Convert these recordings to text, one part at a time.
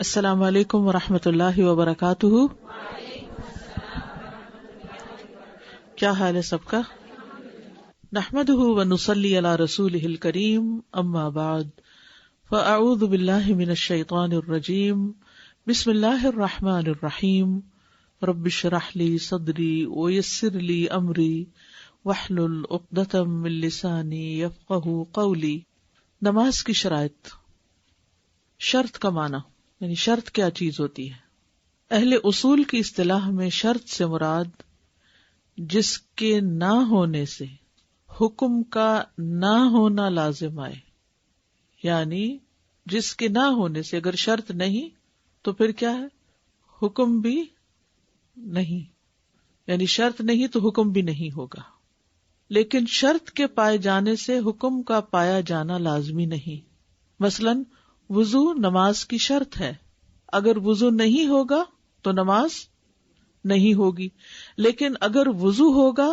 السلام علیکم ورحمۃ اللہ وبرکاتہ. کیا حال ہے سب کا؟ نحمده ونصلی علی رسولہ الکریم، اما بعد فاعوذ باللہ من الشیطان الرجیم، بسم اللہ الرحمن الرحیم. رب اشرح لی صدری ویسر لی امری واحلل عقدۃ من لسانی یفقہوا قولی. نماز کی شرائط. شرط کا معنی یعنی شرط کیا چیز ہوتی ہے؟ اہل اصول کی اصطلاح میں شرط سے مراد جس کے نہ ہونے سے حکم کا نہ ہونا لازم آئے، یعنی جس کے نہ ہونے سے اگر شرط نہیں تو پھر کیا ہے؟ حکم بھی نہیں، یعنی شرط نہیں تو حکم بھی نہیں ہوگا. لیکن شرط کے پائے جانے سے حکم کا پایا جانا لازمی نہیں. مثلاً وضو نماز کی شرط ہے، اگر وضو نہیں ہوگا تو نماز نہیں ہوگی. لیکن اگر وضو ہوگا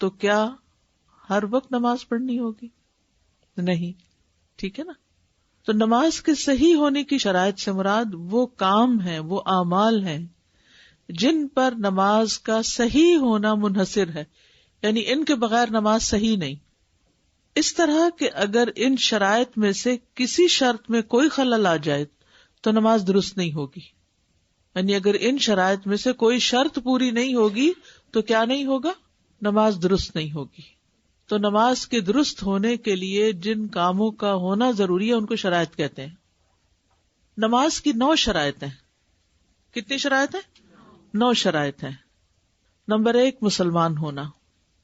تو کیا ہر وقت نماز پڑھنی ہوگی؟ نہیں. ٹھیک ہے نا؟ تو نماز کے صحیح ہونے کی شرائط سے مراد وہ کام ہیں، وہ اعمال ہیں جن پر نماز کا صحیح ہونا منحصر ہے، یعنی ان کے بغیر نماز صحیح نہیں. اس طرح کہ اگر ان شرائط میں سے کسی شرط میں کوئی خلل آ جائے تو نماز درست نہیں ہوگی. یعنی اگر ان شرائط میں سے کوئی شرط پوری نہیں ہوگی تو کیا نہیں ہوگا؟ نماز درست نہیں ہوگی. تو نماز کے درست ہونے کے لیے جن کاموں کا ہونا ضروری ہے ان کو شرائط کہتے ہیں. نماز کی 9 شرائط ہیں. کتنی شرائط ہیں؟ 9 شرائط ہیں. نمبر 1 مسلمان ہونا.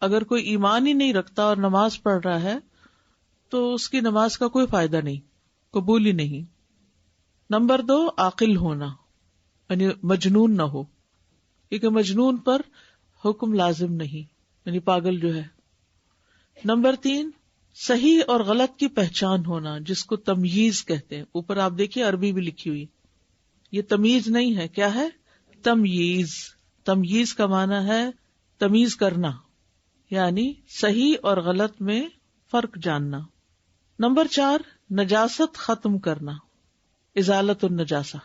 اگر کوئی ایمان ہی نہیں رکھتا اور نماز پڑھ رہا ہے تو اس کی نماز کا کوئی فائدہ نہیں، قبول ہی نہیں. نمبر 2 عاقل ہونا، یعنی مجنون نہ ہو، کیونکہ مجنون پر حکم لازم نہیں، یعنی پاگل جو ہے. نمبر 3 صحیح اور غلط کی پہچان ہونا، جس کو تمییز کہتے ہیں. اوپر آپ دیکھیے عربی بھی لکھی ہوئی، یہ تمیز نہیں ہے. کیا ہے؟ تمییز. تمییز کا معنی ہے تمیز کرنا، یعنی صحیح اور غلط میں فرق جاننا. نمبر 4 نجاست ختم کرنا، ازالت النجاسہ،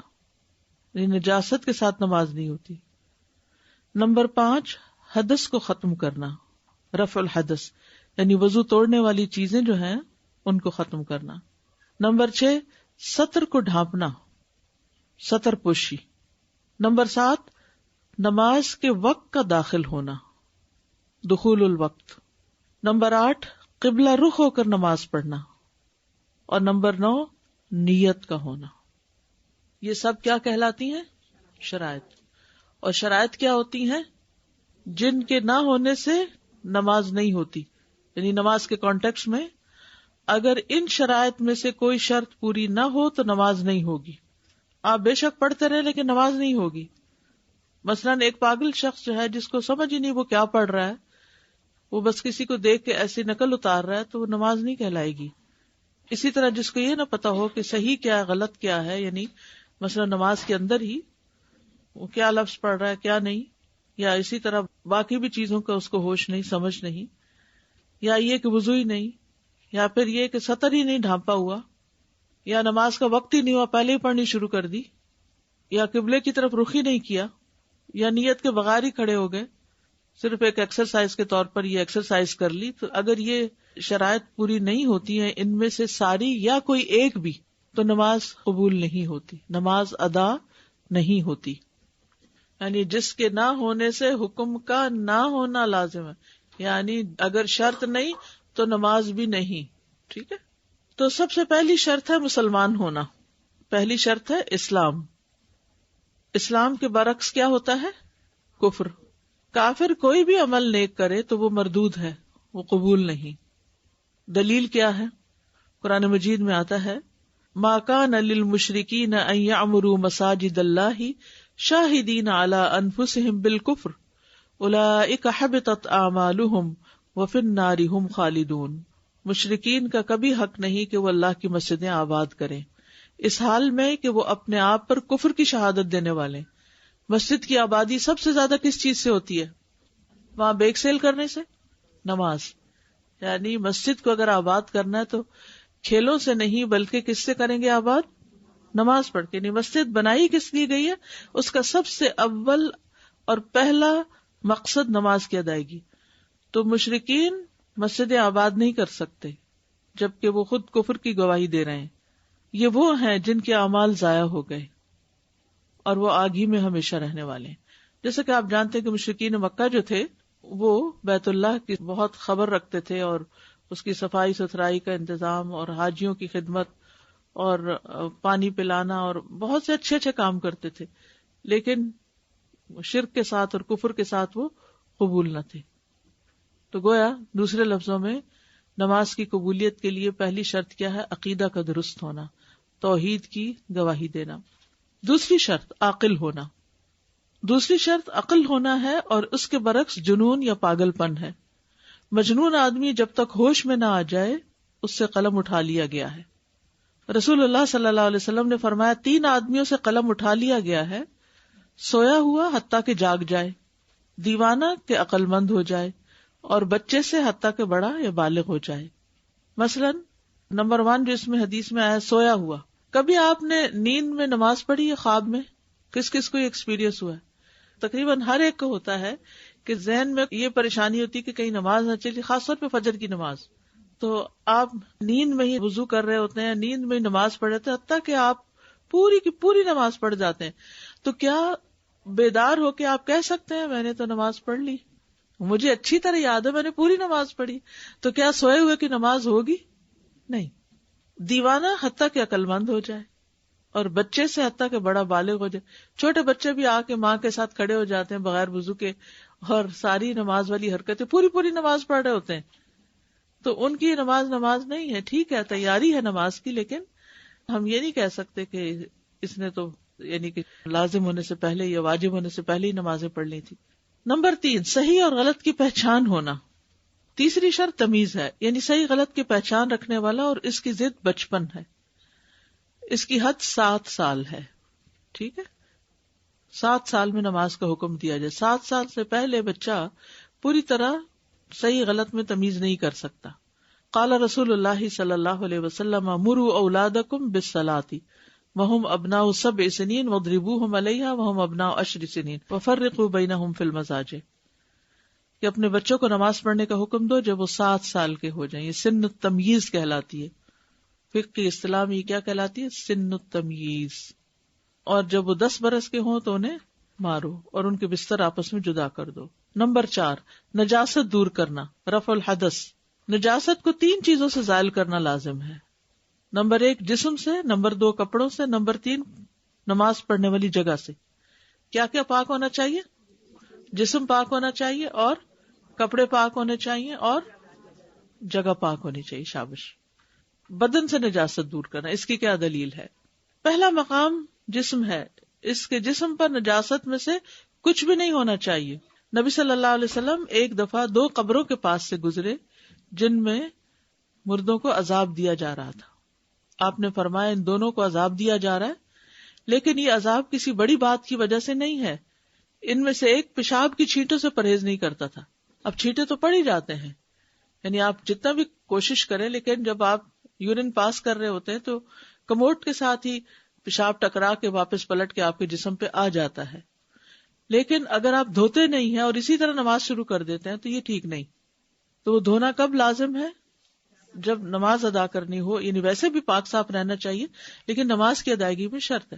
یعنی نجاست کے ساتھ نماز نہیں ہوتی. نمبر 5 حدث کو ختم کرنا، رفع الحدث، یعنی وضو توڑنے والی چیزیں جو ہیں ان کو ختم کرنا. نمبر 6 سطر کو ڈھانپنا، سطر پوشی. نمبر 7 نماز کے وقت کا داخل ہونا، دخول الوقت. نمبر 8 قبلہ رخ ہو کر نماز پڑھنا. اور نمبر 9 نیت کا ہونا. یہ سب کیا کہلاتی ہیں؟ شرائط. اور شرائط کیا ہوتی ہیں؟ جن کے نہ ہونے سے نماز نہیں ہوتی. یعنی نماز کے کانٹیکس میں اگر ان شرائط میں سے کوئی شرط پوری نہ ہو تو نماز نہیں ہوگی. آپ بے شک پڑھتے رہے لیکن نماز نہیں ہوگی. مثلاً ایک پاگل شخص جو ہے جس کو سمجھ ہی نہیں وہ کیا پڑھ رہا ہے، وہ بس کسی کو دیکھ کے ایسی نقل اتار رہا ہے تو وہ نماز نہیں کہلائے گی. اسی طرح جس کو یہ نہ پتا ہو کہ صحیح کیا ہے غلط کیا ہے، یعنی مثلا نماز کے اندر ہی وہ کیا لفظ پڑھ رہا ہے کیا نہیں، یا اسی طرح باقی بھی چیزوں کا اس کو ہوش نہیں، سمجھ نہیں، یا یہ کہ وضو ہی نہیں، یا پھر یہ کہ سطر ہی نہیں ڈھانپا ہوا، یا نماز کا وقت ہی نہیں ہوا پہلے ہی پڑھنی شروع کر دی، یا قبلے کی طرف رخ ہی نہیں کیا، یا نیت کے بغیر ہی کھڑے ہو گئے، صرف ایک ایکسرسائز کے طور پر یہ ایکسرسائز کر لی. تو اگر یہ شرائط پوری نہیں ہوتی ہیں ان میں سے ساری یا کوئی ایک بھی تو نماز قبول نہیں ہوتی، نماز ادا نہیں ہوتی. یعنی جس کے نہ ہونے سے حکم کا نہ ہونا لازم ہے، یعنی اگر شرط نہیں تو نماز بھی نہیں. ٹھیک ہے؟ تو سب سے پہلی شرط ہے مسلمان ہونا. پہلی شرط ہے اسلام. اسلام کے برعکس کیا ہوتا ہے؟ کفر. کافر کوئی بھی عمل نیک کرے تو وہ مردود ہے، وہ قبول نہیں. دلیل کیا ہے؟ قرآن مجید میں آتا ہے ما کان للمشرکین ان یعمروا مساجد اللہ شاہدین علی انفسہم بالکفر اولئک حبطت اعمالہم وفی النار ہم خالدون. مشرکین کا کبھی حق نہیں کہ وہ اللہ کی مسجدیں آباد کریں اس حال میں کہ وہ اپنے آپ پر کفر کی شہادت دینے والے. مسجد کی آبادی سب سے زیادہ کس چیز سے ہوتی ہے؟ وہاں بیک سیل کرنے سے؟ نماز. یعنی مسجد کو اگر آباد کرنا ہے تو کھیلوں سے نہیں بلکہ کس سے کریں گے آباد؟ نماز پڑھ کے. مسجد بنائی کس لیے گئی ہے؟ اس کا سب سے اول اور پہلا مقصد نماز کی ادائیگی. تو مشرکین مسجدیں آباد نہیں کر سکتے جبکہ وہ خود کفر کی گواہی دے رہے ہیں. یہ وہ ہیں جن کے اعمال ضائع ہو گئے اور وہ آگ ہی میں ہمیشہ رہنے والے ہیں. جیسے کہ آپ جانتے ہیں کہ مشرکین مکہ جو تھے وہ بیت اللہ کی بہت خبر رکھتے تھے اور اس کی صفائی ستھرائی کا انتظام اور حاجیوں کی خدمت اور پانی پلانا اور بہت سے اچھے اچھے کام کرتے تھے، لیکن شرک کے ساتھ اور کفر کے ساتھ وہ قبول نہ تھے. تو گویا دوسرے لفظوں میں نماز کی قبولیت کے لیے پہلی شرط کیا ہے؟ عقیدہ کا درست ہونا، توحید کی گواہی دینا. دوسری شرط عاقل ہونا. دوسری شرط عقل ہونا ہے اور اس کے برعکس جنون یا پاگل پن ہے. مجنون آدمی جب تک ہوش میں نہ آ جائے اس سے قلم اٹھا لیا گیا ہے. رسول اللہ صلی اللہ علیہ وسلم نے فرمایا 3 آدمیوں سے قلم اٹھا لیا گیا ہے: سویا ہوا حتیٰ کہ جاگ جائے، دیوانہ کہ عقل مند ہو جائے، اور بچے سے حتیٰ کہ بڑا یا بالغ ہو جائے. مثلا نمبر 1 جو اس میں حدیث میں آیا سویا ہوا. کبھی آپ نے نیند میں نماز پڑھی ہے خواب میں؟ کس کس کو یہ ایکسپیرینس ہوا ہے؟ تقریباً ہر ایک کو ہوتا ہے کہ ذہن میں یہ پریشانی ہوتی ہے کہ کہیں نماز نہ چلی، خاص طور پہ فجر کی نماز. تو آپ نیند میں ہی وضو کر رہے ہوتے ہیں، نیند میں ہی نماز پڑھ رہے ہیں، حتیٰ کہ آپ پوری کی پوری نماز پڑھ جاتے ہیں. تو کیا بیدار ہو کے آپ کہہ سکتے ہیں میں نے تو نماز پڑھ لی، مجھے اچھی طرح یاد ہے میں نے پوری نماز پڑھی؟ تو کیا سوئے ہوئے کی نماز ہوگی؟ نہیں. دیوانہ حتیٰ کہ عقل مند ہو جائے اور بچے سے حتیٰ کہ بڑا بالغ ہو جائے. چھوٹے بچے بھی آ کے ماں کے ساتھ کھڑے ہو جاتے ہیں بغیر وضو کے اور ساری نماز والی حرکتیں پوری نماز پڑھ رہے ہوتے ہیں. تو ان کی نماز نہیں ہے. ٹھیک ہے تیاری ہے نماز کی، لیکن ہم یہ نہیں کہہ سکتے کہ اس نے تو یعنی کہ لازم ہونے سے پہلے یا واجب ہونے سے پہلے ہی نمازیں پڑھ لی تھی. نمبر 3 صحیح اور غلط کی پہچان ہونا. تیسری شرط تمیز ہے، یعنی صحیح غلط کی پہچان رکھنے والا، اور اس کی ضد بچپن ہے. اس کی حد 7 سال ہے. ٹھیک ہے، 7 سال میں نماز کا حکم دیا جائے. 7 سال سے پہلے بچہ پوری طرح صحیح غلط میں تمیز نہیں کر سکتا. قال رسول اللہ صلی اللہ علیہ وسلم مروا اولادکم بالصلاۃ وهم ابناء 7 سنین واضربوهم علیہا وهم ابناء 10 سنین وفرقوا بینہم فی المضاجع. کہ اپنے بچوں کو نماز پڑھنے کا حکم دو جب وہ 7 سال کے ہو جائیں. یہ سن التمییز کہلاتی ہے. فقہ کی اصطلاح میں یہ کیا کہلاتی ہے؟ سن التمییز. اور جب وہ 10 برس کے ہوں تو انہیں مارو اور ان کے بستر آپس میں جدا کر دو. نمبر 4 نجاست دور کرنا، رفع الحدث. نجاست کو 3 چیزوں سے زائل کرنا لازم ہے. نمبر 1 جسم سے، نمبر 2 کپڑوں سے، نمبر 3 نماز پڑھنے والی جگہ سے. کیا کیا پاک ہونا چاہیے؟ جسم پاک ہونا چاہیے اور کپڑے پاک ہونے چاہیے اور جگہ پاک ہونی چاہیے. شابش. بدن سے نجاست دور کرنا، اس کی کیا دلیل ہے؟ پہلا مقام جسم ہے. اس کے جسم پر نجاست میں سے کچھ بھی نہیں ہونا چاہیے. نبی صلی اللہ علیہ وسلم ایک دفعہ 2 قبروں کے پاس سے گزرے جن میں مردوں کو عذاب دیا جا رہا تھا. آپ نے فرمایا ان دونوں کو عذاب دیا جا رہا ہے، لیکن یہ عذاب کسی بڑی بات کی وجہ سے نہیں ہے. ان میں سے ایک پیشاب کی چھینٹوں سے پرہیز نہیں کرتا تھا. اب چھینٹے تو پڑ ہی جاتے ہیں، یعنی آپ جتنا بھی کوشش کریں، لیکن جب آپ یورین پاس کر رہے ہوتے ہیں تو کموڈ کے ساتھ ہی پیشاب ٹکرا کے واپس پلٹ کے آپ کے جسم پہ آ جاتا ہے. لیکن اگر آپ دھوتے نہیں ہیں اور اسی طرح نماز شروع کر دیتے ہیں تو یہ ٹھیک نہیں. تو وہ دھونا کب لازم ہے؟ جب نماز ادا کرنی ہو. یعنی ویسے بھی پاک صاف رہنا چاہیے لیکن نماز کی ادائیگی میں شرط ہے.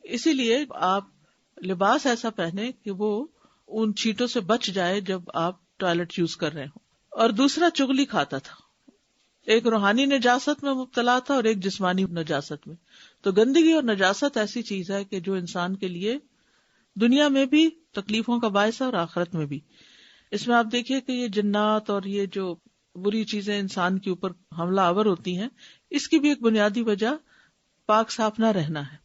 اسی لیے آپ لباس ایسا پہنے کہ وہ ان چھینٹوں سے بچ جائے جب آپ ٹوائلٹ یوز کر رہے ہوں. اور دوسرا چغلی کھاتا تھا. ایک روحانی نجاست میں مبتلا تھا اور ایک جسمانی نجاست میں. تو گندگی اور نجاست ایسی چیز ہے کہ جو انسان کے لیے دنیا میں بھی تکلیفوں کا باعث ہے اور آخرت میں بھی. اس میں آپ دیکھیے کہ یہ جنات اور یہ جو بری چیزیں انسان کے اوپر حملہ آور ہوتی ہیں، اس کی بھی ایک بنیادی وجہ پاک صاف نہ رہنا ہے.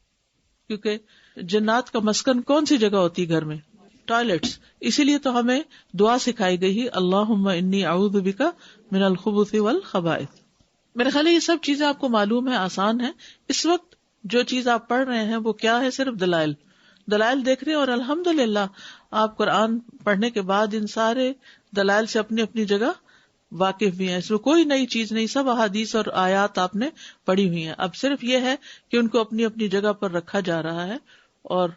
کیونکہ جنات کا مسکن کون سی جگہ ہوتی ہے گھر میں؟ ٹوائلٹس. اسی لیے تو ہمیں دعا سکھائی گئی اللہم انی اعوذ بک من الخبث والخبائث. میرے خیال ہے یہ سب چیزیں آپ کو معلوم ہے، آسان ہے. اس وقت جو چیز آپ پڑھ رہے ہیں وہ کیا ہے؟ صرف دلائل دیکھ رہے ہیں. اور الحمدللہ آپ قرآن پڑھنے کے بعد ان سارے دلائل سے اپنی اپنی جگہ واقف بھی ہیں، اس میں کوئی نئی چیز نہیں، سب احادیث اور آیات آپ نے پڑھی ہوئی ہیں. اب صرف یہ ہے کہ ان کو اپنی اپنی جگہ پر رکھا جا رہا ہے. اور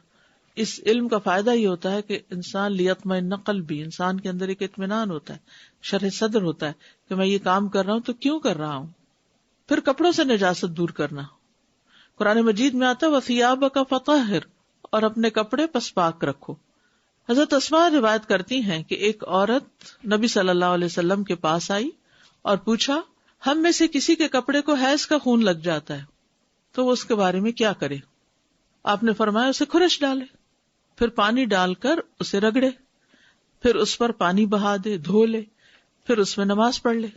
اس علم کا فائدہ یہ ہوتا ہے کہ انسان لیطمئن قلبی، انسان کے اندر ایک اطمینان ہوتا ہے، شرح صدر ہوتا ہے کہ میں یہ کام کر رہا ہوں تو کیوں کر رہا ہوں. پھر کپڑوں سے نجاست دور کرنا، قرآن مجید میں آتا ہے وَثِيَابَكَ فَطَهِّرْ، اور اپنے کپڑے پس پاک رکھو. حضرت اسماء روایت کرتی ہیں کہ ایک عورت نبی صلی اللہ علیہ وسلم کے پاس آئی اور پوچھا ہم میں سے کسی کے کپڑے کو حیض کا خون لگ جاتا ہے تو وہ اس کے بارے میں کیا کرے. آپ نے فرمایا اسے خرش ڈالے، پھر پانی ڈال کر اسے رگڑے، پھر اس پر پانی بہا دے، دھو لے، پھر اس میں نماز پڑھ لے.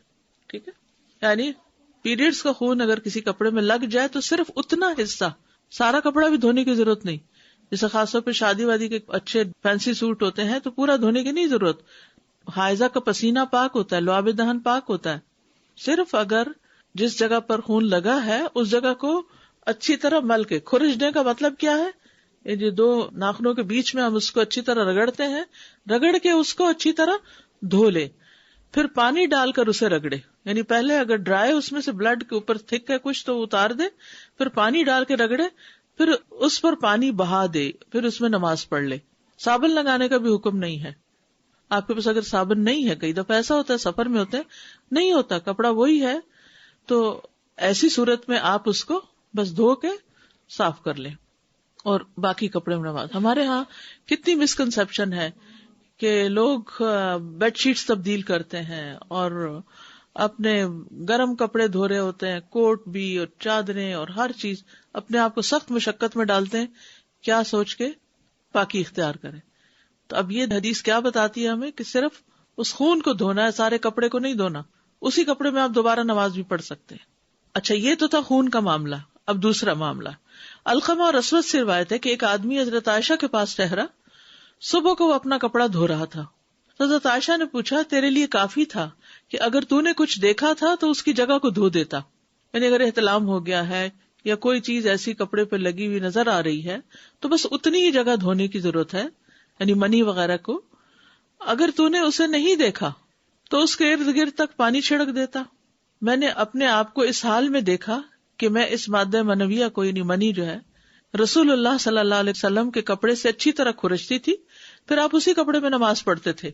ٹھیک ہے، یعنی پیریڈز کا خون اگر کسی کپڑے میں لگ جائے تو صرف اتنا حصہ، سارا کپڑا بھی دھونے کی ضرورت نہیں. جیسے خاص طور پہ شادی وادی کے اچھے فینسی سوٹ ہوتے ہیں تو پورا دھونے کی نہیں ضرورت. حائضہ کا پسینہ پاک ہوتا ہے، لعاب دہن پاک ہوتا ہے. صرف اگر جس جگہ پر خون لگا ہے اس جگہ کو اچھی طرح مل کے، خرشنے کا مطلب کیا ہے، یہ جو دو ناخنوں کے بیچ میں ہم اس کو اچھی طرح رگڑتے ہیں، رگڑ کے اس کو اچھی طرح دھو لے، پھر پانی ڈال کر اسے رگڑے. یعنی پہلے اگر ڈرائی اس میں سے بلڈ کے اوپر تھک ہے کچھ تو اتار دے، پھر پانی ڈال کے رگڑے، پھر اس پر پانی بہا دے، پھر اس میں نماز پڑھ لے. صابن لگانے کا بھی حکم نہیں ہے. آپ کے پاس اگر صابن نہیں ہے، کئی دفعہ ایسا ہوتا ہے سفر میں ہوتے ہیں نہیں ہوتا، کپڑا وہی ہے، تو ایسی صورت میں آپ اس کو بس دھو کے صاف کر لیں اور باقی کپڑے میں نماز. ہمارے ہاں کتنی مسکنسپشن ہے کہ لوگ بیڈ شیٹس تبدیل کرتے ہیں اور اپنے گرم کپڑے دھو رہے ہوتے ہیں، کوٹ بھی اور چادریں اور ہر چیز، اپنے آپ کو سخت مشقت میں ڈالتے ہیں کیا سوچ کے پاکی اختیار کریں. تو اب یہ حدیث کیا بتاتی ہے ہمیں کہ صرف اس خون کو دھونا ہے، سارے کپڑے کو نہیں دھونا. اسی کپڑے میں آپ دوبارہ نماز بھی پڑھ سکتے ہیں. اچھا، یہ تو تھا خون کا معاملہ. اب دوسرا معاملہ علقمہ اور اسود سے روایت ہے کہ ایک آدمی حضرت عائشہ کے پاس ٹھہرا، صبح کو وہ اپنا کپڑا دھو رہا تھا. حضرت عائشہ نے پوچھا تیرے لیے کافی تھا کہ اگر تو نے کچھ دیکھا تھا تو اس کی جگہ کو دھو دیتا، یعنی اگر احتلام ہو گیا ہے یا کوئی چیز ایسی کپڑے پہ لگی ہوئی نظر آ رہی ہے تو بس اتنی ہی جگہ دھونے کی ضرورت ہے، یعنی منی وغیرہ کو. اگر تو نے اسے نہیں دیکھا تو اس کے ارد گرد تک پانی چھڑک دیتا. میں نے اپنے آپ کو اس حال میں دیکھا کہ میں اس مادہ منویہ کو، یعنی منی جو ہے، رسول اللہ صلی اللہ علیہ وسلم کے کپڑے سے اچھی طرح کھرچتی تھی، پھر آپ اسی کپڑے میں نماز پڑھتے تھے.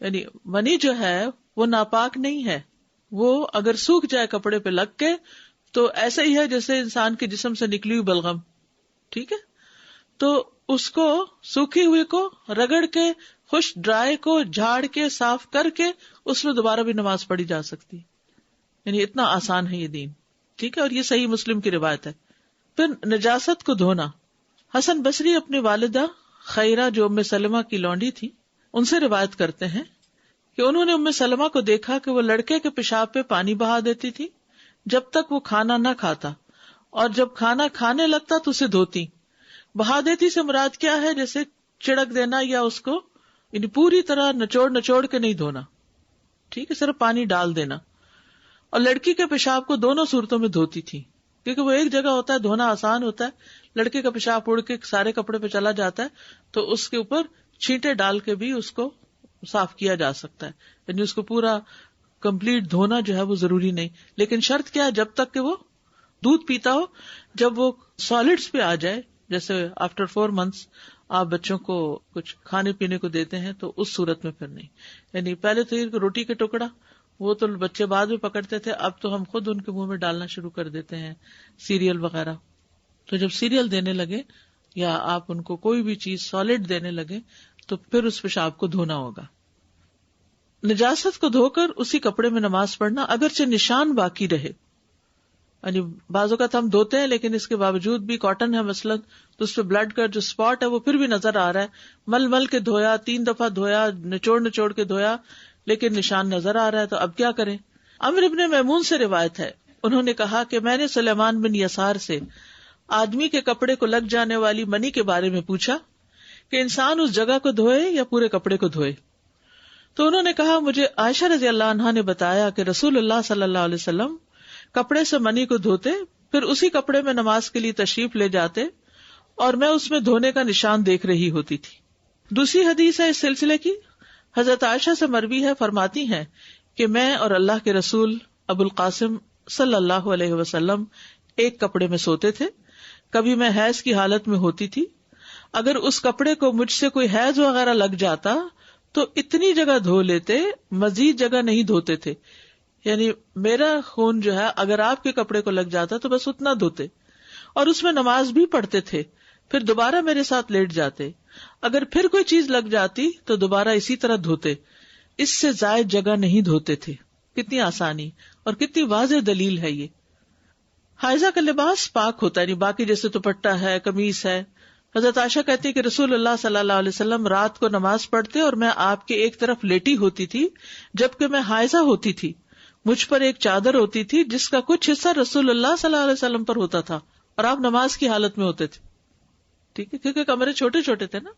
یعنی منی جو ہے وہ ناپاک نہیں ہے، وہ اگر سوکھ جائے کپڑے پہ لگ کے تو ایسا ہی ہے جیسے انسان کے جسم سے نکلی ہوئی بلغم. ٹھیک ہے، تو اس کو سوکھی ہوئی کو رگڑ کے، خشک ڈرائی کو جھاڑ کے، صاف کر کے اس میں دوبارہ بھی نماز پڑھی جا سکتی. یعنی اتنا آسان ہے یہ دین. ٹھیک ہے، اور یہ صحیح مسلم کی روایت ہے. پھر نجاست کو دھونا. حسن بصری اپنی والدہ خیرہ جو ام سلمہ کی لونڈی تھی ان سے روایت کرتے ہیں کہ انہوں نے ام سلمہ کو دیکھا کہ وہ لڑکے کے پیشاب پہ پانی بہا دیتی تھی جب تک وہ کھانا نہ کھاتا، اور جب کھانا کھانے لگتا تو اسے دھوتی. بہا دیتی سے مراد کیا ہے؟ جیسے چھڑک دینا یا اس کو یعنی پوری طرح نچوڑ کے نہیں دھونا. ٹھیک ہے، صرف پانی ڈال دینا. اور لڑکی کے پیشاب کو دونوں صورتوں میں دھوتی تھی، کیونکہ وہ ایک جگہ ہوتا ہے دھونا آسان ہوتا ہے، لڑکے کا پیشاب اڑ کے سارے کپڑے پہ چلا جاتا ہے تو اس کے اوپر چھینٹے ڈال کے بھی اس کو صاف کیا جا سکتا ہے. یعنی اس کو پورا کمپلیٹ دھونا جو ہے وہ ضروری نہیں، لیکن شرط کیا ہے؟ جب تک کہ وہ دودھ پیتا ہو. جب وہ سالڈز پہ آ جائے، جیسے آفٹر 4 months آپ بچوں کو کچھ کھانے پینے کو دیتے ہیں تو اس صورت میں پھر نہیں. یعنی پہلے تو یہ روٹی کے ٹکڑا وہ تو بچے بعد میں پکڑتے تھے، اب تو ہم خود ان کے منہ میں ڈالنا شروع کر دیتے ہیں، سیریل وغیرہ. تو جب سیریل دینے لگے یا آپ ان کو کوئی بھی چیز سالڈ دینے لگے تو پھر اس پیشاب کو دھونا ہوگا. نجاست کو دھو کر اسی کپڑے میں نماز پڑھنا اگرچہ نشان باقی رہے. یعنی بعض اوقات ہم دھوتے ہیں لیکن اس کے باوجود بھی کاٹن ہے مثلاً تو اس پہ بلڈ کا جو اسپاٹ ہے وہ پھر بھی نظر آ رہا ہے. مل کے دھویا، 3 دفعہ دھویا، نچوڑ کے دھویا، لیکن نشان نظر آ رہا ہے تو اب کیا کریں؟ عمر ابن میمون سے روایت ہے، انہوں نے کہا کہ میں نے سلیمان بن یسار سے آدمی کے کپڑے کو لگ جانے والی منی کے بارے میں پوچھا کہ انسان اس جگہ کو دھوئے یا پورے کپڑے کو دھوئے. تو انہوں نے کہا مجھے عائشہ رضی اللہ عنہا نے بتایا کہ رسول اللہ صلی اللہ علیہ وسلم کپڑے سے منی کو دھوتے، پھر اسی کپڑے میں نماز کے لیے تشریف لے جاتے اور میں اس میں دھونے کا نشان دیکھ رہی ہوتی تھی. دوسری حدیث ہے اس سلسلے کی، حضرت عائشہ سے مروی ہے، فرماتی ہیں کہ میں اور اللہ کے رسول ابو القاسم صلی اللہ علیہ وسلم ایک کپڑے میں سوتے تھے. کبھی میں حیض کی حالت میں ہوتی تھی. اگر اس کپڑے کو مجھ سے کوئی حیض وغیرہ لگ جاتا تو اتنی جگہ دھو لیتے, مزید جگہ نہیں دھوتے تھے. یعنی میرا خون جو ہے اگر آپ کے کپڑے کو لگ جاتا تو بس اتنا دھوتے, اور اس میں نماز بھی پڑھتے تھے, پھر دوبارہ میرے ساتھ لیٹ جاتے. اگر پھر کوئی چیز لگ جاتی تو دوبارہ اسی طرح دھوتے, اس سے زائد جگہ نہیں دھوتے تھے. کتنی آسانی اور کتنی واضح دلیل ہے یہ. حائضہ کا لباس پاک ہوتا ہے, یعنی باقی جیسے دوپٹہ ہے, قمیص ہے. حضرت عائشہ کہتی ہے کہ رسول اللہ صلی اللہ علیہ وسلم رات کو نماز پڑھتے اور میں آپ کے ایک طرف لیٹی ہوتی تھی, جبکہ میں حائضہ ہوتی تھی. مجھ پر ایک چادر ہوتی تھی جس کا کچھ حصہ رسول اللہ صلی اللہ علیہ وسلم پر ہوتا تھا, اور آپ نماز کی حالت میں ہوتے تھے. ٹھیک ہے, کیونکہ کمرے چھوٹے چھوٹے تھے نا,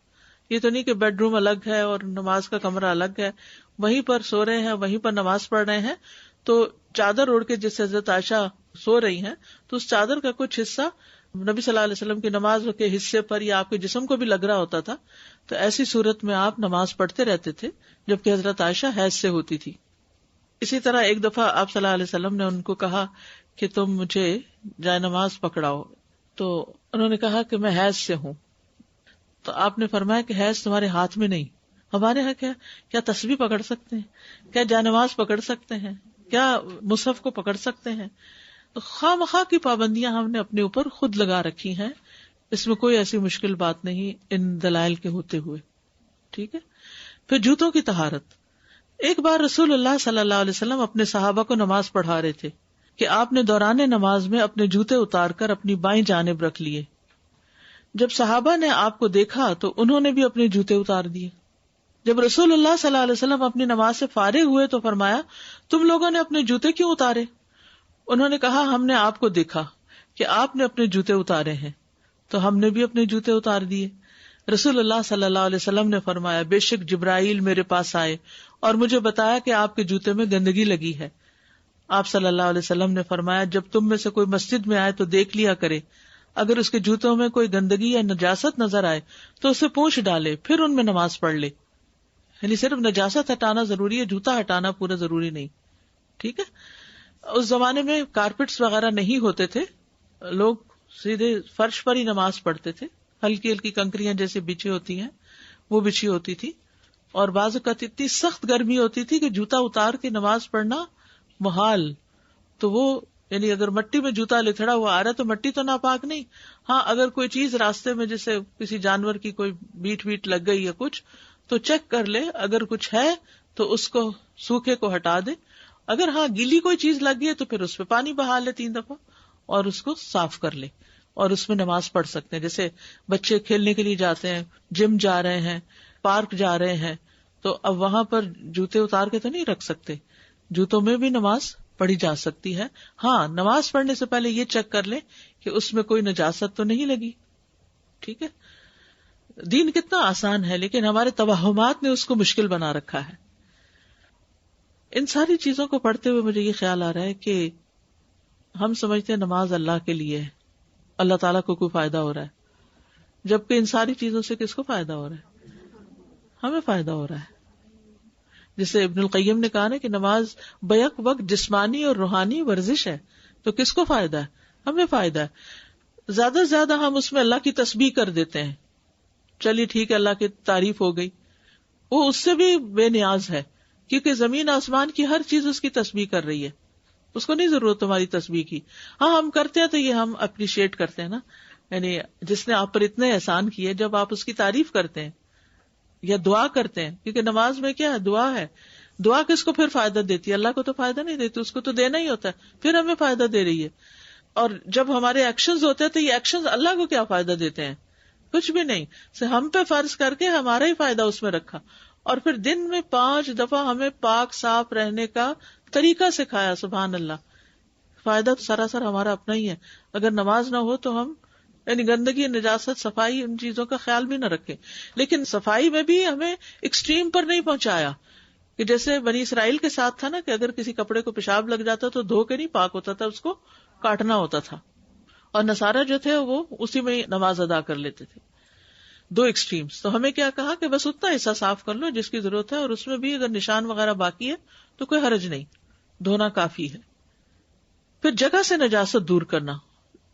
یہ تو نہیں کہ بیڈ روم الگ ہے اور نماز کا کمرہ الگ ہے, وہیں پر سو رہے ہیں, وہیں پر نماز پڑھ رہے ہیں. تو چادر اوڑھ کے جس سے حضرت عائشہ سو رہی ہیں تو اس چادر کا کچھ حصہ نبی صلی اللہ علیہ وسلم کی نماز کے حصے پر یا آپ کے جسم کو بھی لگ رہا ہوتا تھا. تو ایسی صورت میں آپ نماز پڑھتے رہتے تھے, جبکہ حضرت عائشہ حیض سے ہوتی تھی. اسی طرح ایک دفعہ آپ صلی اللہ علیہ وسلم نے ان کو کہا کہ تم مجھے جائے نماز پکڑاؤ, تو انہوں نے کہا کہ میں حیض سے ہوں. تو آپ نے فرمایا کہ حیض تمہارے ہاتھ میں نہیں. ہمارے یہاں کیا تسبیح پکڑ سکتے ہیں, کیا جائے نماز پکڑ سکتے ہیں, کیا مصحف کو پکڑ سکتے ہیں. تو خواہ مخواہ کی پابندیاں ہم نے اپنے اوپر خود لگا رکھی ہیں, اس میں کوئی ایسی مشکل بات نہیں ان دلائل کے ہوتے ہوئے. ٹھیک ہے. پھر جوتوں کی طہارت. ایک بار رسول اللہ صلی اللہ علیہ وسلم اپنے صحابہ کو نماز پڑھا رہے تھے کہ آپ نے دوران نماز میں اپنے جوتے اتار کر اپنی بائیں جانب رکھ لیے. جب صحابہ نے آپ کو دیکھا تو انہوں نے بھی اپنے جوتے اتار دیے. جب رسول اللہ صلی اللہ علیہ وسلم اپنی نماز سے فارغ ہوئے تو فرمایا, تم لوگوں نے اپنے جوتے کیوں اتارے؟ انہوں نے کہا, ہم نے آپ کو دیکھا کہ آپ نے اپنے جوتے اتارے ہیں تو ہم نے بھی اپنے jooتے اتار دیے. رسول اللہ صلی اللہ علیہ وسلم نے فرمایا, بے شک جبرائیل میرے پاس آئے اور مجھے بتایا کہ آپ کے جوتے میں گندگی لگی ہے. آپ صلی اللہ علیہ وسلم نے فرمایا, جب تم میں سے کوئی مسجد میں آئے تو دیکھ لیا کرے, اگر اس کے جوتوں میں کوئی گندگی یا نجاست نظر آئے تو اسے پوچھ ڈالے, پھر ان میں نماز پڑھ لے. یعنی صرف نجاست ہٹانا ضروری ہے, جوتا ہٹانا پورا ضروری نہیں. ٹھیک ہے. اس زمانے میں کارپیٹس وغیرہ نہیں ہوتے تھے, لوگ سیدھے فرش پر ہی نماز پڑھتے تھے. ہلکی ہلکی کنکریاں جیسے بچھی ہوتی ہیں وہ بچھی ہوتی تھی, اور بعض اوقات اتنی سخت گرمی ہوتی تھی کہ جوتا اتار کے نماز پڑھنا محال. تو وہ یعنی اگر مٹی میں جوتا لتھڑا ہوا آ رہا ہے تو مٹی تو ناپاک نہیں, ہاں اگر کوئی چیز راستے میں جیسے کسی جانور کی کوئی بیٹ لگ گئی یا کچھ تو چیک کر لے, اگر کچھ ہے تو اس کو سوکھے کو ہٹا دے. اگر ہاں گیلی کوئی چیز لگ گئی ہے تو پھر اس پہ پانی بہا لے 3 دفعہ اور اس کو صاف کر لے, اور اس میں نماز پڑھ سکتے ہیں. جیسے بچے کھیلنے کے لیے جاتے ہیں, جم جا رہے ہیں, پارک جا رہے ہیں, تو اب وہاں پر جوتے اتار کے تو نہیں رکھ سکتے, جوتوں میں بھی نماز پڑھی جا سکتی ہے. ہاں نماز پڑھنے سے پہلے یہ چیک کر لیں کہ اس میں کوئی نجاست تو نہیں لگی. ٹھیک ہے. دین کتنا آسان ہے, لیکن ہمارے توہمات نے اس کو مشکل بنا رکھا ہے. ان ساری چیزوں کو پڑھتے ہوئے مجھے یہ خیال آ رہا ہے کہ ہم سمجھتے ہیں نماز اللہ کے لیے ہے, اللہ تعالیٰ کو کوئی فائدہ ہو رہا ہے, جبکہ ان ساری چیزوں سے کس کو فائدہ ہو رہا ہے؟ ہمیں فائدہ ہو رہا ہے. جسے ابن القیم نے کہا نا کہ نماز بیک وقت جسمانی اور روحانی ورزش ہے, تو کس کو فائدہ ہے؟ ہمیں فائدہ ہے. زیادہ سے زیادہ ہم اس میں اللہ کی تسبیح کر دیتے ہیں, چلیے ٹھیک ہے اللہ کی تعریف ہو گئی, وہ اس سے بھی بے نیاز ہے, کیونکہ زمین آسمان کی ہر چیز اس کی تسبیح کر رہی ہے, اس کو نہیں ضرورت تمہاری تسبیح کی. ہاں ہم کرتے ہیں تو یہ ہم اپریشیٹ کرتے ہیں نا, یعنی جس نے آپ پر اتنے احسان کیے, جب آپ اس کی تعریف کرتے ہیں یا دعا کرتے ہیں, کیونکہ نماز میں کیا ہے, دعا ہے. دعا کس کو پھر فائدہ دیتی ہے؟ اللہ کو تو فائدہ نہیں دیتی, اس کو تو دینا ہی ہوتا ہے, پھر ہمیں فائدہ دے رہی ہے. اور جب ہمارے ایکشنز ہوتے ہیں تو یہ ایکشنز اللہ کو کیا فائدہ دیتے ہیں؟ کچھ بھی نہیں. ہم پہ فرض کر کے ہمارا ہی فائدہ اس میں رکھا, اور پھر دن میں 5 دفعہ ہمیں پاک صاف رہنے کا طریقہ سکھایا. سبحان اللہ. فائدہ تو سراسر ہمارا اپنا ہی ہے. اگر نماز نہ ہو تو ہم یعنی گندگی, نجاست, صفائی, ان چیزوں کا خیال بھی نہ رکھیں. لیکن صفائی میں بھی ہمیں ایکسٹریم پر نہیں پہنچایا, کہ جیسے بنی اسرائیل کے ساتھ تھا نا کہ اگر کسی کپڑے کو پیشاب لگ جاتا تو دھو کے نہیں پاک ہوتا تھا, اس کو کاٹنا ہوتا تھا, اور نصارہ جو تھے وہ اسی میں نماز ادا کر لیتے تھے. دو ایکسٹریمز. تو ہمیں کیا کہا کہ بس اتنا حصہ صاف کر لو جس کی ضرورت ہے، اور اس میں بھی اگر نشان وغیرہ باقی ہے تو کوئی حرج نہیں، دھونا کافی ہے. پھر جگہ سے نجاست دور کرنا،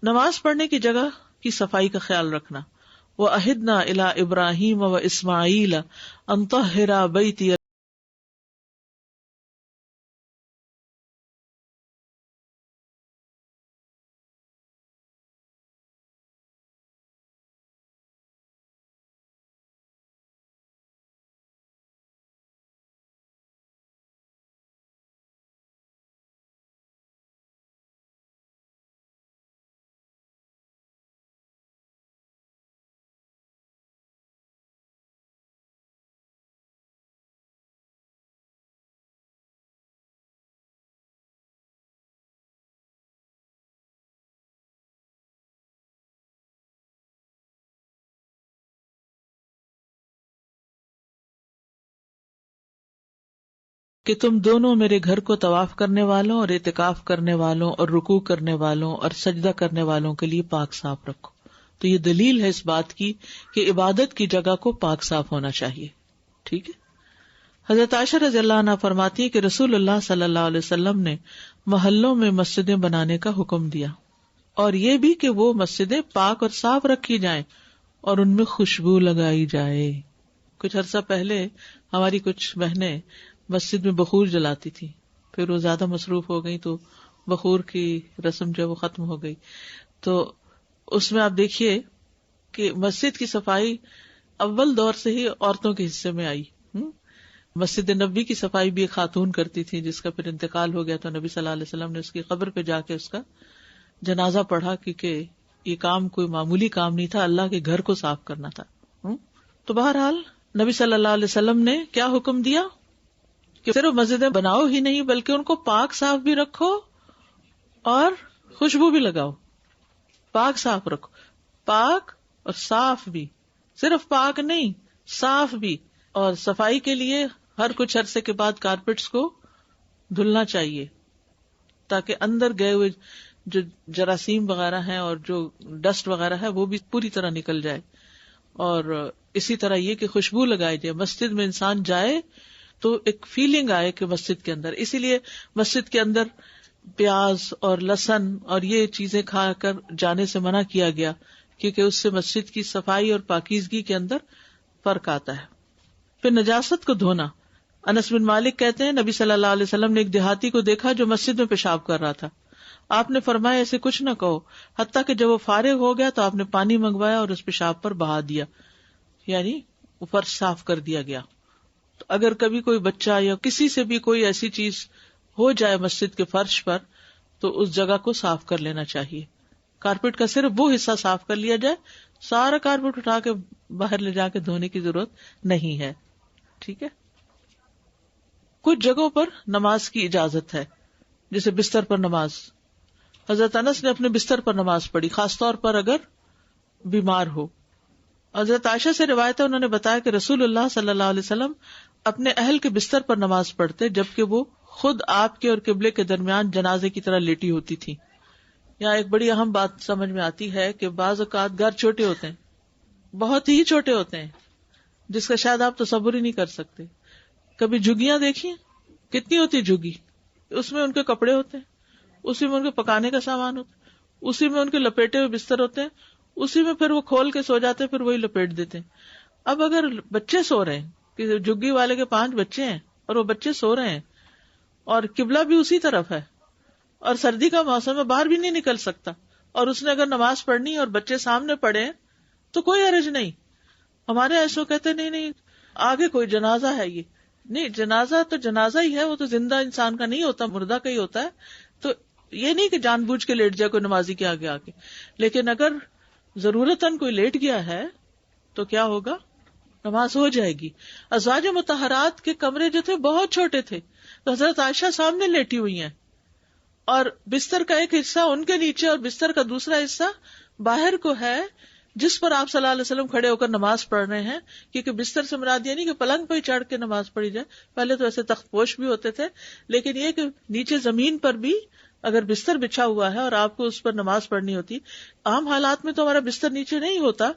نماز پڑھنے کی جگہ کی صفائی کا خیال رکھنا. وَأَهِدْنَا إِلَىٰ إِبْرَاهِيمَ وَإِسْمَاعِيلَ أَن طَهِّرَا بَيْتِيَ. کہ تم دونوں میرے گھر کو طواف کرنے والوں اور اعتکاف کرنے والوں اور رکوع کرنے والوں اور سجدہ کرنے والوں کے لیے پاک صاف رکھو. تو یہ دلیل ہے اس بات کی کہ عبادت کی جگہ کو پاک صاف ہونا چاہیے. ٹھیک ہے. حضرت عائشہ رضی اللہ عنہا فرماتی ہے کہ رسول اللہ صلی اللہ علیہ وسلم نے محلوں میں مسجدیں بنانے کا حکم دیا، اور یہ بھی کہ وہ مسجدیں پاک اور صاف رکھی جائیں اور ان میں خوشبو لگائی جائے. کچھ عرصہ پہلے ہماری کچھ بہنیں مسجد میں بخور جلاتی تھی، پھر وہ زیادہ مصروف ہو گئی تو بخور کی رسم جو وہ ختم ہو گئی. تو اس میں آپ دیکھیے کہ مسجد کی صفائی اول دور سے ہی عورتوں کے حصے میں آئی. مسجد نبوی کی صفائی بھی ایک خاتون کرتی تھی، جس کا پھر انتقال ہو گیا تو نبی صلی اللہ علیہ وسلم نے اس کی قبر پہ جا کے اس کا جنازہ پڑھا، کیونکہ یہ کام کوئی معمولی کام نہیں تھا، اللہ کے گھر کو صاف کرنا تھا. تو بہرحال نبی صلی اللہ علیہ وسلم نے کیا حکم دیا کہ صرف مسجدیں بناؤ ہی نہیں بلکہ ان کو پاک صاف بھی رکھو اور خوشبو بھی لگاؤ. پاک صاف رکھو، پاک اور صاف بھی، صرف پاک نہیں صاف بھی. اور صفائی کے لیے ہر کچھ عرصے کے بعد کارپیٹس کو دھلنا چاہیے تاکہ اندر گئے ہوئے جو جراثیم وغیرہ ہیں اور جو ڈسٹ وغیرہ ہے وہ بھی پوری طرح نکل جائے. اور اسی طرح یہ کہ خوشبو لگائی جائے. مسجد میں انسان جائے تو ایک فیلنگ آئے کہ مسجد کے اندر، اسی لیے مسجد کے اندر پیاز اور لہسن اور یہ چیزیں کھا کر جانے سے منع کیا گیا، کیونکہ اس سے مسجد کی صفائی اور پاکیزگی کے اندر فرق آتا ہے. پھر نجاست کو دھونا. انس بن مالک کہتے ہیں نبی صلی اللہ علیہ وسلم نے ایک دیہاتی کو دیکھا جو مسجد میں پیشاب کر رہا تھا. آپ نے فرمایا ایسے کچھ نہ کہو، حتیٰ کہ جب وہ فارغ ہو گیا تو آپ نے پانی منگوایا اور اس پیشاب پر بہا دیا، یعنی وہ فرش صاف کر دیا گیا. تو اگر کبھی کوئی بچہ یا کسی سے بھی کوئی ایسی چیز ہو جائے مسجد کے فرش پر تو اس جگہ کو صاف کر لینا چاہیے. کارپیٹ کا صرف وہ حصہ صاف کر لیا جائے، سارا کارپیٹ اٹھا کے باہر لے جا کے دھونے کی ضرورت نہیں ہے. ٹھیک ہے. کچھ جگہوں پر نماز کی اجازت ہے، جیسے بستر پر نماز. حضرت انس نے اپنے بستر پر نماز پڑھی، خاص طور پر اگر بیمار ہو. حضرت عائشہ سے روایت ہے، انہوں نے بتایا کہ رسول اللہ صلی اللہ علیہ وسلم اپنے اہل کے بستر پر نماز پڑھتے جبکہ وہ خود آپ کے اور قبلے کے درمیان جنازے کی طرح لیٹی ہوتی تھی. یہاں ایک بڑی اہم بات سمجھ میں آتی ہے کہ بعض اوقات گھر چھوٹے ہوتے ہیں، بہت ہی چھوٹے ہوتے ہیں، جس کا شاید آپ تصور ہی نہیں کر سکتے. کبھی جھگیاں دیکھیں، کتنی ہوتی جھگی، اس میں ان کے کپڑے ہوتے ہیں، اسی میں ان کے پکانے کا سامان ہوتا ہے، اسی میں ان کے لپیٹے ہوئے بستر ہوتے ہیں، اسی میں پھر وہ کھول کے سو جاتے ہیں، پھر وہی لپیٹ دیتے ہیں. اب اگر بچے سو رہے ہیں کہ جھگی والے کے 5 بچے ہیں اور وہ بچے سو رہے ہیں اور قبلہ بھی اسی طرف ہے اور سردی کا موسم ہے، باہر بھی نہیں نکل سکتا، اور اس نے اگر نماز پڑھنی اور بچے سامنے پڑے تو کوئی حرج نہیں. ہمارے ایسو کہتے نہیں آگے کوئی جنازہ ہے، یہ نہیں، جنازہ تو جنازہ ہی ہے، وہ تو زندہ انسان کا نہیں ہوتا، مردہ کا ہی ہوتا ہے. تو یہ نہیں کہ جان بوجھ کے لیٹ جائے کوئی نمازی کے آگے آ کے، لیکن اگر ضرورتاً کوئی لیٹ گیا ہے تو کیا ہوگا، نماز ہو جائے گی. ازواج مطہرات کے کمرے جو تھے بہت چھوٹے تھے، تو حضرت عائشہ سامنے لیٹی ہوئی ہیں اور بستر کا ایک حصہ ان کے نیچے اور بستر کا دوسرا حصہ باہر کو ہے، جس پر آپ صلی اللہ علیہ وسلم کھڑے ہو کر نماز پڑھ رہے ہیں. کیونکہ بستر سے مراد یہ نہیں کہ پلنگ پہ ہی چڑھ کے نماز پڑھی جائے، پہلے تو ایسے تخت پوش بھی ہوتے تھے، لیکن یہ کہ نیچے زمین پر بھی اگر بستر بچھا ہوا ہے اور آپ کو اس پر نماز پڑھنی ہوتی، عام حالات میں تو ہمارا بستر نیچے نہیں ہوتا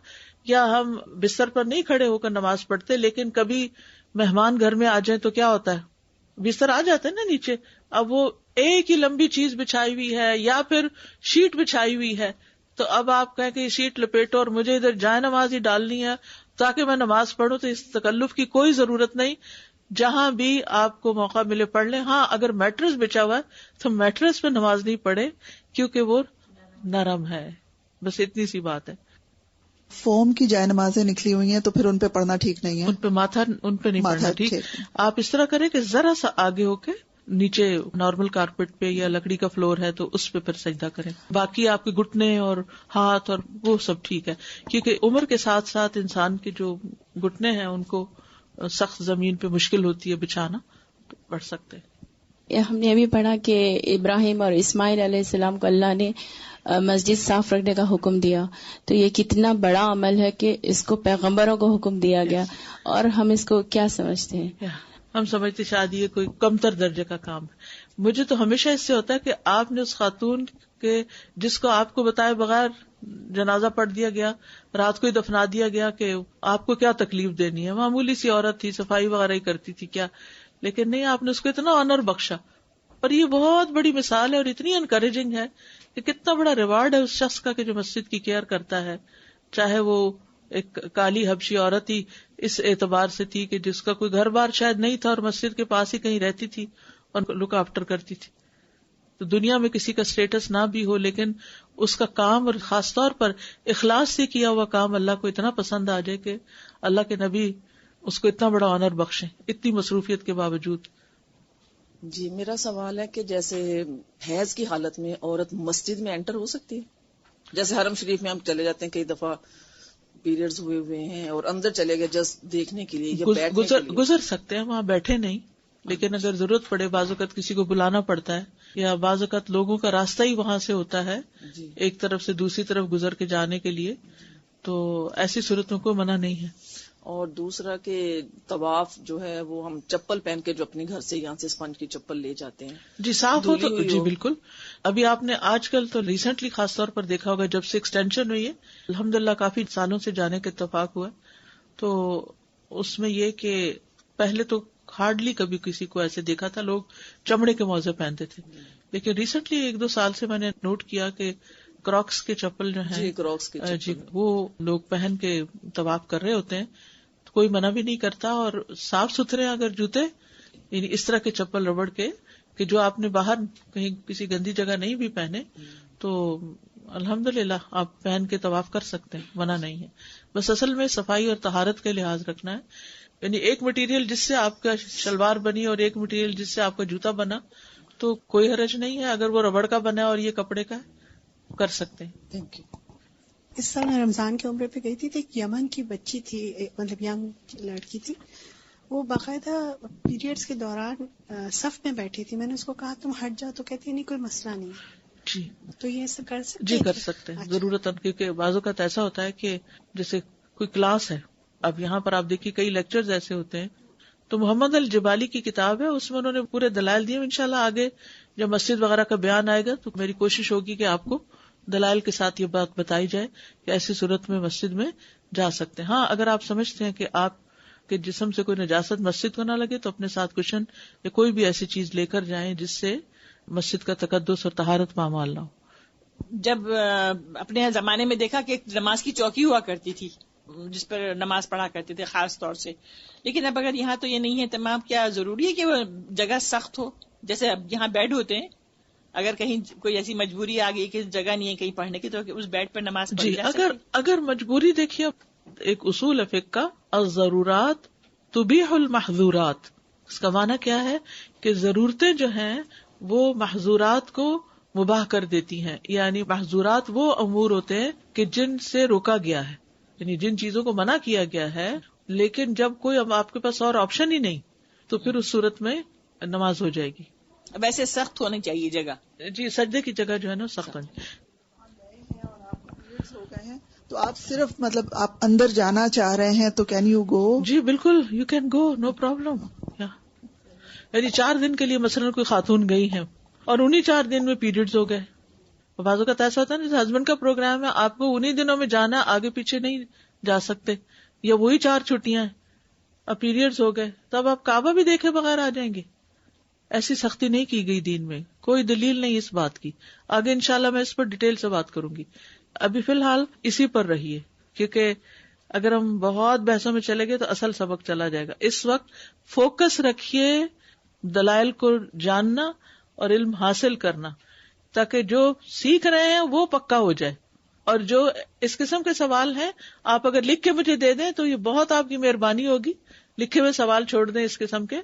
یا ہم بستر پر نہیں کھڑے ہو کر نماز پڑھتے، لیکن کبھی مہمان گھر میں آ جائیں تو کیا ہوتا ہے، بستر آ جاتا ہے نا نیچے. اب وہ ایک ہی لمبی چیز بچھائی ہوئی ہے یا پھر شیٹ بچھائی ہوئی ہے، تو اب آپ کہیں کہ یہ شیٹ لپیٹو اور مجھے ادھر جائے نماز ہی ڈالنی ہے تاکہ میں نماز پڑھوں، تو اس تکلف کی کوئی ضرورت نہیں. جہاں بھی آپ کو موقع ملے پڑھ لیں. ہاں اگر میٹرس بچھا ہوا ہے تو میٹرس پہ نماز نہیں پڑھے کیونکہ وہ نرم ہے. بس اتنی سی بات ہے. فوم کی جائے نمازیں نکلی ہوئی ہیں تو پھر ان پہ پڑھنا ٹھیک نہیں ہے، ان پہ نہیں پڑھنا ٹھیک. آپ اس طرح کریں کہ ذرا سا آگے ہو کے نیچے نارمل کارپیٹ پہ یا لکڑی کا فلور ہے تو اس پہ پھر سجدہ کریں. باقی آپ کے گھٹنے اور ہاتھ اور وہ سب ٹھیک ہے، کیونکہ عمر کے ساتھ ساتھ انسان کے جو گھٹنے ہیں ان کو سخت زمین پہ مشکل ہوتی ہے بچھانا، تو پڑھ سکتے ہیں. ہم نے ابھی پڑھا کہ ابراہیم اور اسماعیل علیہ السلام کو اللہ نے مسجد صاف رکھنے کا حکم دیا، تو یہ کتنا بڑا عمل ہے کہ اس کو پیغمبروں کو حکم دیا گیا، اور ہم اس کو کیا سمجھتے ہیں؟ ہم سمجھتے شاید یہ کوئی کمتر درجے کا کام ہے. مجھے تو ہمیشہ اس سے ہوتا ہے کہ آپ نے اس خاتون کے جس کو آپ کو بتائے بغیر جنازہ پڑھ دیا گیا، رات کو ہی دفنا دیا گیا، کہ آپ کو کیا تکلیف دینی ہے، معمولی سی عورت تھی، صفائی وغیرہ ہی کرتی تھی کیا، لیکن نہیں، آپ نے اس کو اتنا آنر بخشا. اور یہ بہت بڑی مثال ہے اور اتنی انکریجنگ ہے کہ کتنا بڑا ریوارڈ ہے اس شخص کا کہ جو مسجد کی کیئر کرتا ہے، چاہے وہ ایک کالی حبشی عورت ہی اس اعتبار سے تھی کہ جس کا کوئی گھر بار شاید نہیں تھا اور مسجد کے پاس ہی کہیں رہتی تھی اور لک آفٹر کرتی تھی. تو دنیا میں کسی کا اسٹیٹس نہ بھی ہو لیکن اس کا کام، اور خاص طور پر اخلاص سے کیا ہوا کام، اللہ کو اتنا پسند آ جائے کہ اللہ کے نبی اس کو اتنا بڑا آنر بخشیں اتنی مصروفیت کے باوجود. جی میرا سوال ہے کہ جیسے حیض کی حالت میں عورت مسجد میں انٹر ہو سکتی ہے؟ جیسے حرم شریف میں ہم چلے جاتے ہیں، کئی دفعہ پیریڈز ہوئے ہیں اور اندر چلے گئے جسٹ دیکھنے کے لیے یا بیٹھنے کے لیے. گزر سکتے ہیں، وہاں بیٹھے نہیں، لیکن اگر ضرورت پڑے، بعض اوقات کسی کو بلانا پڑتا ہے یا بعض اوقات لوگوں کا راستہ ہی وہاں سے ہوتا ہے ایک طرف سے دوسری طرف گزر کے جانے کے لیے، تو ایسی صورتوں کو منع نہیں ہے. اور دوسرا کہ طواف جو ہے وہ ہم چپل پہن کے جو اپنے گھر سے یہاں سے اسپنج کی چپل لے جاتے ہیں، جی صاف ہو تو جی بالکل. ابھی آپ نے آج کل تو ریسنٹلی خاص طور پر دیکھا ہوگا جب سے ایکسٹینشن ہوئی ہے، الحمدللہ کافی سالوں سے جانے کا اتفاق ہوا، تو اس میں یہ کہ پہلے تو ہارڈلی کبھی کسی کو ایسے دیکھا تھا، لوگ چمڑے کے موزے پہنتے تھے، لیکن ریسنٹلی 1-2 سال سے میں نے نوٹ کیا کہ کراکس کے چپل جو ہیں کراکس کے جی وہ لوگ پہن کے طواف کر رہے ہوتے ہیں، تو کوئی منع بھی نہیں کرتا. اور صاف ستھرے اگر جوتے، یعنی اس طرح کے چپل ربڑ کے کہ جو آپ نے باہر کہیں کسی گندی جگہ نہیں بھی پہنے، تو الحمدللہ آپ پہن کے طواف کر سکتے ہیں، منع نہیں ہے. بس اصل میں صفائی اور طہارت کا لحاظ رکھنا ہے، یعنی ایک مٹیریل جس سے آپ کا شلوار بنی اور ایک مٹیریل جس سے آپ کا جوتا بنا تو کوئی حرج نہیں ہے. اگر وہ ربڑ کا بنا اور یہ کپڑے کا ہے، کر سکتے ہیں. Thank you. اس سال میں رمضان کے عمرے پہ گئی تھی، ایک یمن کی بچی تھی، مطلب ینگ لڑکی تھی، وہ باقاعدہ پیریڈز کے دوران صف میں بیٹھی تھی. میں نے اس کو کہا تم ہٹ جاؤ، تو کہتی نہیں کوئی مسئلہ نہیں ہے. جی تو یہ سب کر سکتے جی کر سکتے ہیں ضرورت، کیونکہ بعض اوقات ایسا ہوتا ہے کہ جیسے کوئی کلاس ہے، اب یہاں پر آپ دیکھیے کئی لیکچرز ایسے ہوتے ہیں، تو محمد الجبالی کی کتاب ہے، اس میں انہوں نے پورے دلائل دیے. انشاءاللہ آگے جب مسجد وغیرہ کا بیان آئے گا تو میری کوشش ہوگی کہ آپ کو دلائل کے ساتھ یہ بات بتائی جائے کہ ایسی صورت میں مسجد میں جا سکتے ہیں. ہاں اگر آپ سمجھتے ہیں کہ آپ کے جسم سے کوئی نجاست مسجد کو نہ لگے تو اپنے ساتھ کشن یا کوئی بھی ایسی چیز لے کر جائیں جس سے مسجد کا تقدس اور طہارت پامال نہ ہو. جب اپنے زمانے میں دیکھا کہ ایک نماز کی چوکی ہوا کرتی تھی جس پر نماز پڑھا کرتے تھے خاص طور سے، لیکن اب اگر یہاں تو یہ نہیں ہے تمام، کیا ضروری ہے کہ وہ جگہ سخت ہو؟ جیسے اب یہاں بیڈ ہوتے ہیں، اگر کہیں کوئی ایسی مجبوری آ گئی کہ جگہ نہیں ہے کہیں پڑھنے کی تو اس بیڈ پر نماز پڑھی جا سکتی؟ اگر مجبوری، دیکھیے ایک اصول ہے فقہ کا، الضرورات تبیح المحظورات. اس کا معنی کیا ہے کہ ضرورتیں جو ہیں وہ محظورات کو مباح کر دیتی ہیں. یعنی محظورات وہ امور ہوتے ہیں کہ جن سے روکا گیا ہے، یعنی جن چیزوں کو منع کیا گیا ہے، لیکن جب کوئی اب آپ کے پاس اور آپشن ہی نہیں تو پھر اس صورت میں نماز ہو جائے گی. اب ایسے سخت ہونی چاہیے جگہ، جی سجدے کی جگہ جو ہے نا سخت ہونی. ہو گئے ہیں تو آپ صرف مطلب آپ اندر جانا چاہ رہے ہیں تو کین یو گو؟ جی بالکل you can go, no problem. یعنی 4 دن کے لیے مثلاً کوئی خاتون گئی ہیں اور انہی 4 دن میں پیریڈز ہو گئے. بعض اوقات ایسا ہوتا ہے جیسے ہسبینڈ کا پروگرام ہے, آپ کو انہی دنوں میں جانا, آگے پیچھے نہیں جا سکتے, یا وہی 4 چھٹیاں ہیں, اب پیریڈز ہو گئے, تب آپ کعبہ بھی دیکھے بغیر آ جائیں گے. ایسی سختی نہیں کی گئی دین میں, کوئی دلیل نہیں اس بات کی. آگے انشاءاللہ میں اس پر ڈیٹیل سے بات کروں گی. ابھی فی الحال اسی پر رہیے, کیونکہ اگر ہم بہت بحثوں میں چلے گئے تو اصل سبق چلا جائے گا. اس وقت فوکس رکھیے دلائل کو جاننا اور علم حاصل کرنا, تاکہ جو سیکھ رہے ہیں وہ پکا ہو جائے. اور جو اس قسم کے سوال ہیں آپ اگر لکھ کے مجھے دے دیں تو یہ بہت آپ کی مہربانی ہوگی. لکھے ہوئے سوال چھوڑ دیں اس قسم کے,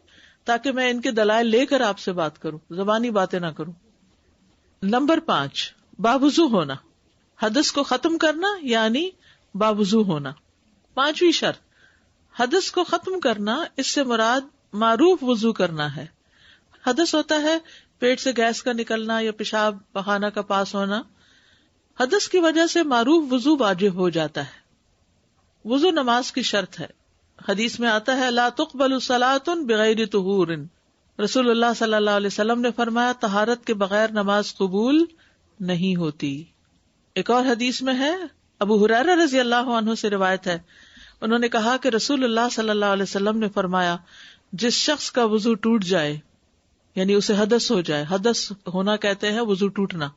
تاکہ میں ان کے دلائل لے کر آپ سے بات کروں, زبانی باتیں نہ کروں. نمبر 5, باوضو ہونا. حدث کو ختم کرنا یعنی باوضو ہونا. 5ویں شرط, حدث کو ختم کرنا, اس سے مراد معروف وضو کرنا ہے. حدث ہوتا ہے پیٹ سے گیس کا نکلنا یا پیشاب پخانہ کا پاس ہونا. حدث کی وجہ سے معروف وضو واجب ہو جاتا ہے. وضو نماز کی شرط ہے. حدیث میں آتا ہے لا تقبل صلاۃ بغیر طہور. رسول اللہ صلی اللہ علیہ وسلم نے فرمایا طہارت کے بغیر نماز قبول نہیں ہوتی. ایک اور حدیث میں ہے, ابو ہریرہ رضی اللہ عنہ سے روایت ہے, انہوں نے کہا کہ رسول اللہ صلی اللہ علیہ وسلم نے فرمایا جس شخص کا وضو ٹوٹ جائے, یعنی اسے حدث ہو جائے, حدث ہونا کہتے ہیں وضو ٹوٹنا,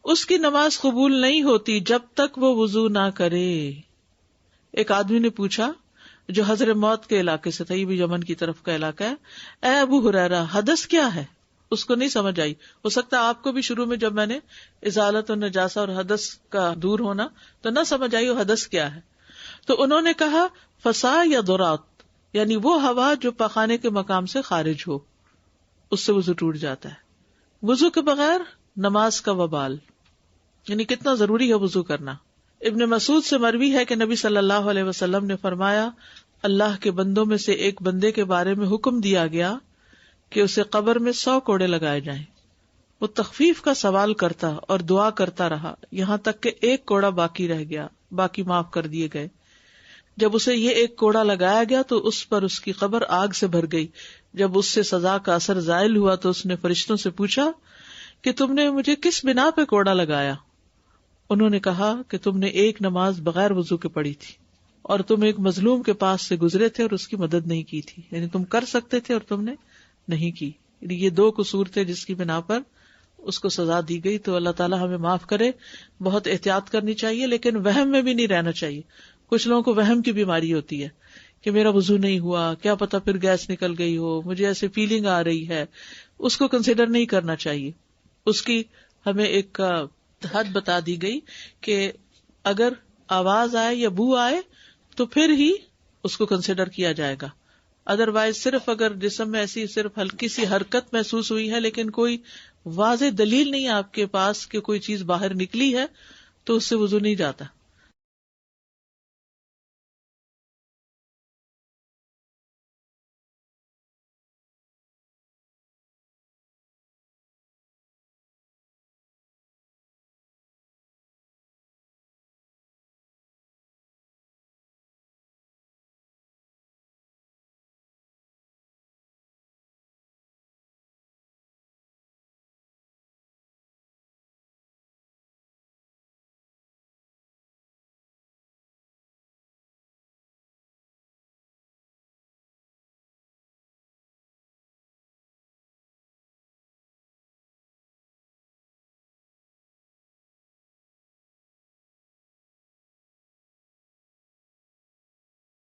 اس کی نماز قبول نہیں ہوتی جب تک وہ وضو نہ کرے. ایک آدمی نے پوچھا جو حضر موت کے علاقے سے تھا, یہ بھی یمن کی طرف کا علاقہ ہے, اے ابو ہریرہ حدث کیا ہے؟ اس کو نہیں سمجھ آئی. ہو سکتا ہے آپ کو بھی شروع میں جب میں نے ازالت النجاسہ اور حدث کا دور ہونا تو نہ سمجھ آئی وہ حدث کیا ہے. تو انہوں نے کہا فسا یا درات, یعنی وہ ہوا جو پخانے کے مقام سے خارج ہو, اس سے وضو ٹوٹ جاتا ہے. وضو کے بغیر نماز کا وبال, یعنی کتنا ضروری ہے وضو کرنا. ابن مسعود سے مروی ہے کہ نبی صلی اللہ علیہ وسلم نے فرمایا اللہ کے بندوں میں سے ایک بندے کے بارے میں حکم دیا گیا کہ اسے قبر میں 100 کوڑے لگائے جائیں. وہ تخفیف کا سوال کرتا اور دعا کرتا رہا یہاں تک کہ 1 کوڑا باقی رہ گیا, باقی معاف کر دیے گئے. جب اسے یہ 1 کوڑا لگایا گیا تو اس پر اس کی قبر آگ سے بھر گئی. جب اس سے سزا کا اثر زائل ہوا تو اس نے فرشتوں سے پوچھا کہ تم نے مجھے کس بنا پہ کوڑا لگایا؟ انہوں نے کہا کہ تم نے ایک نماز بغیر وضو کے پڑھی تھی اور تم ایک مظلوم کے پاس سے گزرے تھے اور اس کی مدد نہیں کی تھی, یعنی تم کر سکتے تھے اور تم نے نہیں کی. یہ 2 قصور تھے جس کی بنا پر اس کو سزا دی گئی. تو اللہ تعالیٰ ہمیں معاف کرے. بہت احتیاط کرنی چاہیے, لیکن وہم میں بھی نہیں رہنا چاہیے. کچھ لوگوں کو وہم کی بیماری ہوتی ہے کہ میرا وضو نہیں ہوا, کیا پتا پھر گیس نکل گئی ہو, مجھے ایسے فیلنگ آ رہی ہے. اس کو کنسیڈر نہیں کرنا چاہیے. اس کی ہمیں ایک حد بتا دی گئی کہ اگر آواز آئے یا بو آئے تو پھر ہی اس کو کنسیڈر کیا جائے گا. ادروائز صرف اگر جسم میں ایسی صرف ہلکی سی حرکت محسوس ہوئی ہے لیکن کوئی واضح دلیل نہیں آپ کے پاس کہ کوئی چیز باہر نکلی ہے تو اس سے وضو نہیں جاتا.